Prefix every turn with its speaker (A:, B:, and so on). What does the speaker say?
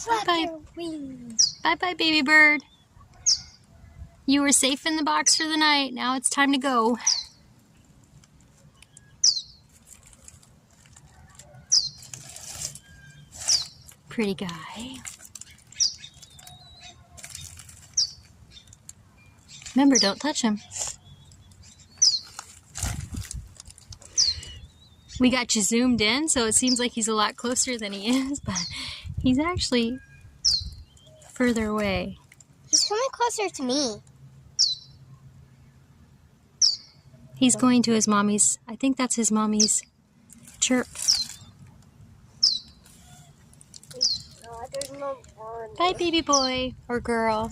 A: Bye-bye. Bye-bye, baby bird. You were safe in the box for the night. Now it's time to go. Pretty guy. Remember, don't touch him. We got you zoomed in, so it seems like he's a lot closer than he is, but he's actually further away.
B: He's coming closer to me.
A: He's going to his mommy's, I think that's his mommy's chirp.
B: There's no one.
A: Bye, baby boy or girl.